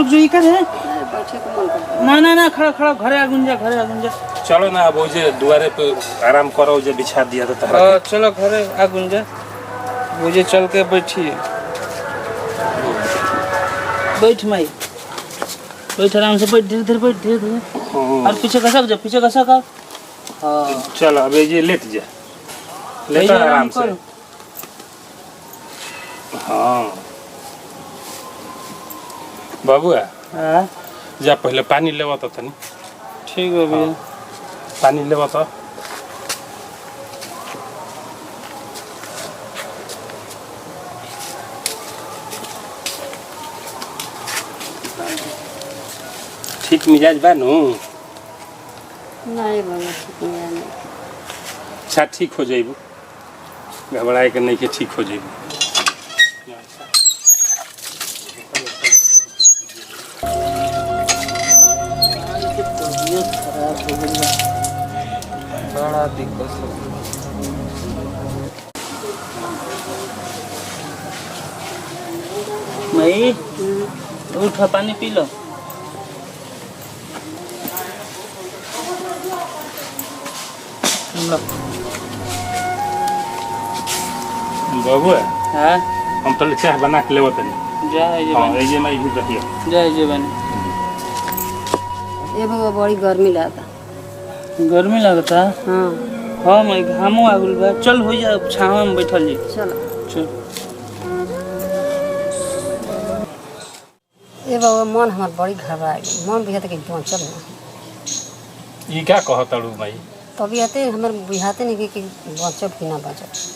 रुक जो इधर है बैठे को मन करता ना ना ना खड़ा खड़ा घरे आ गुंजा चलो ना अब जे दुआरे पे आराम करो जे बिछा दिया तो तारा चलो घरे आ गुंजा वो जे चल के बैठिए बैठ माई बैठ आराम से बैठ धीरे धीरे और पीछे खसक जा हाँ चल अब ये लेट जा लेट आराम से हाँ बाबू हाँ जा पहले पानी लेवा तो तनी ठीक है भैया पानी लेवा तो ठीक मिजाज बा नु नहीं बाबा ठीक नहीं अच्छा ठीक हो जाइबू घबराए के नहीं के ठीक हो जाइबू बड़ा दिक्कत है मई उठा पानी पी लो बाबू हाँ हम तो चाय बना के लेवो तनी जय हां ये मैं भी रखियो जय बन ये बाबा बड़ी गर्मी लगता गर्मी लगता हाँ हाँ मैं घामो आगुल बा चल हो जा छाव में बैठल जी चलो चल ये बाबा मन हमार बड़ी घबरा गई मन बुझाते कि चल ना ई क्या कहतड़ू भाई तबियते हमार बुझाते नहीं कि बचब कि ना बचब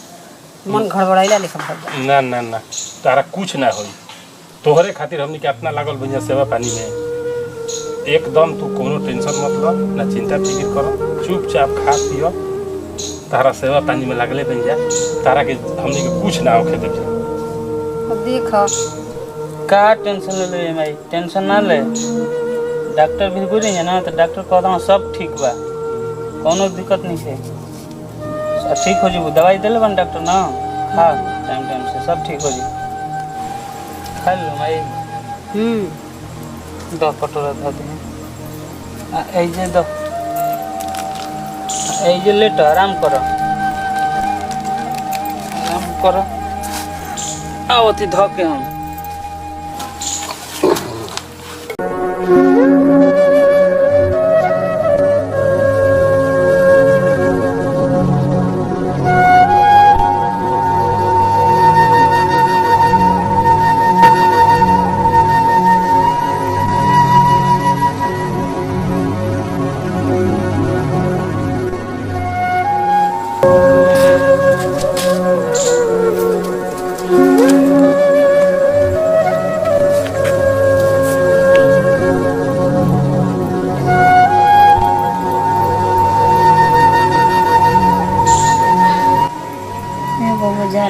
मन घड़बड़ाइला लिखा भर ना ना ना तारा कुछ ना होई तोहरे खातिर हमनी के अपना लागल भैया सेवा पानी में एकदम तू कोनो टेंशन मत लो ना चिंता फिक्र करो चुपचाप खा पियो तारा सेवा पानी में लागले बन जा तारा के हमनी के कुछ ना होखे दे अब देखा का टेंशन ले ले भाई टेंशन ना ले डॉक्टर भी बोलेंगे ना तो डॉक्टर कहता सब ठीक बा कोनो दिक्कत नहीं है ठीक हो जी दवाई दिले बन डॉक्टर ना खा टाइम से सब ठीक हो जी खा लो भाई दो कटोरा धो दे ऐजे दो ऐजे लेट आराम करो आओ थी धो के हम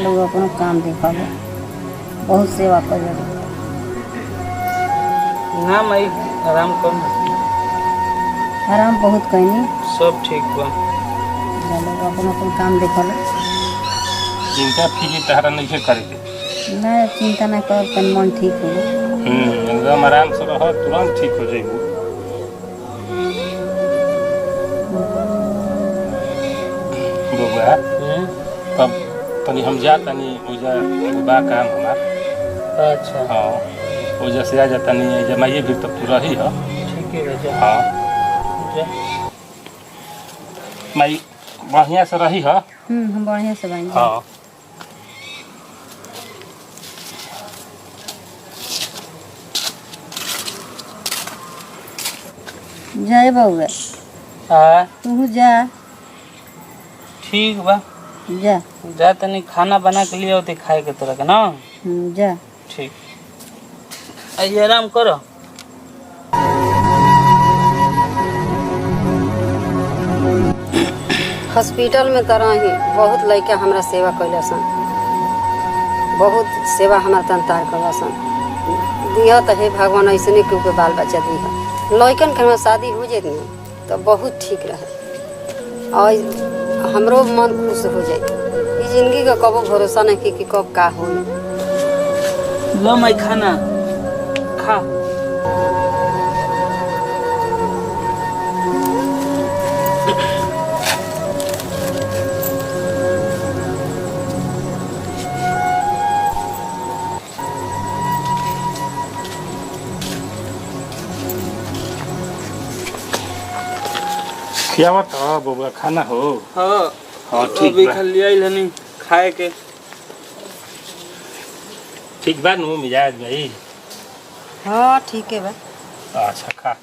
लोग अपना काम देखा बहुत सेवा कर ना मैं आराम कर आराम बहुत कहनी सब ठीक बा लोग अपन काम देखल चिंता फिक्र तारा नहीं करे के ना चिंता ना कर तन मन ठीक हो एकदम आराम से रह तुरंत ठीक हो जाइबू बबुआ तब तनी हम जा तनी ओजा बा काम हमार अच्छा हाँ ओजा से आ जा तनी जमाइए भी तब तू रही हो ठीक है जा हाँ जा माई बढ़िया से रही हो हम बढ़िया से बन हाँ जाए बउआ हाँ तू जा ठीक बा जा जा तनी खाना बना के लिए होते खाए के तरह के ना जा ठीक आइए आराम करो हॉस्पिटल में तरह ही बहुत लड़का हमारा सेवा कैल सन बहुत सेवा हमारा तंतार कर सन दिह तो हे भगवान ऐसे क्यों के बाल बच्चा दिह लड़कन के हमारा शादी हो जाए तो बहुत ठीक रहे और हमरो मन खुश हो जाए जिंदगी का कबो भरोसा नहीं कि कब का हो लो मैं खाना खा क्या बात है बबुआ, खाना हो? हाँ हाँ ठीक अभी बा। खाली आइल हनी खाए के। ठीक बा नु मिजाज भाई? हाँ ठीक है बा। अच्छा खा।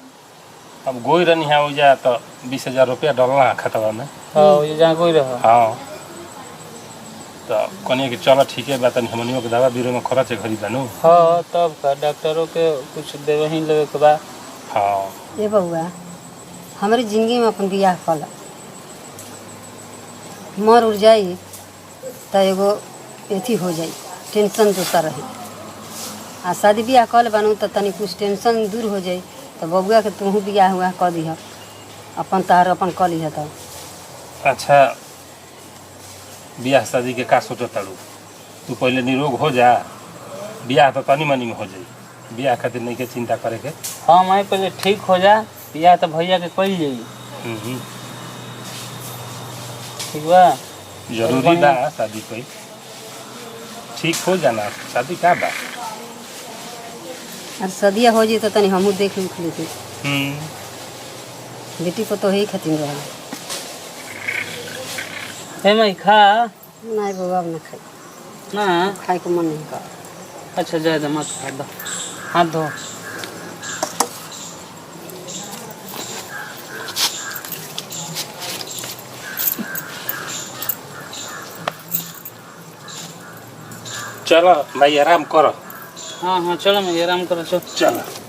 अब गोई रहनी है जा तो 20,000 रुपया डलना खतवा में। हाँ ये जहाँ कोई रहा। हाँ तो कहनी कि चलो ठीक है बा, तनी हमनियों के दवा बीरो में खर्च है घरी बनू। हाँ तब का डॉक्टरों के कुछ देवे ही लेवे के बा। हाँ ये बउआ हमारी जिंदगी में अपन बियाह कल मर उड़ जाई तो एगो एथी हो जाई, टेंशन दूसरा रही। आ शादी बियाह कल बनू तो तनी कुछ टेंशन दूर हो जाई। तो बबुआ के तू बियाह हुआ कर दिह, अपन तार अपन कल लिह। तो अच्छा बियाह शादी के का सोचत तारू? तू पहले निरोग हो जा, बियाह तो तनी मनी में हो जाई। बियाह खातिर नहीं के चिंता करे के। हाँ मैं पहले ठीक हो जा, या तो भैया के कल जाई। हम्म, ठीक बा। जरूरी बा शादी कोई ठीक हो जाना। शादी का बा? और सदिया हो जाई तो तनी हमहू देख उख लेती। बेटी को तो ही खातिर रहा। हे मैं खा नहीं बउआ अब ना खाई, ना। खाए को मन नहीं कर। अच्छा जाए दो मत खा दो, हाथ धो। चलो भाई आराम करो। हाँ हाँ चलो मैं आराम करो। चलो चलो।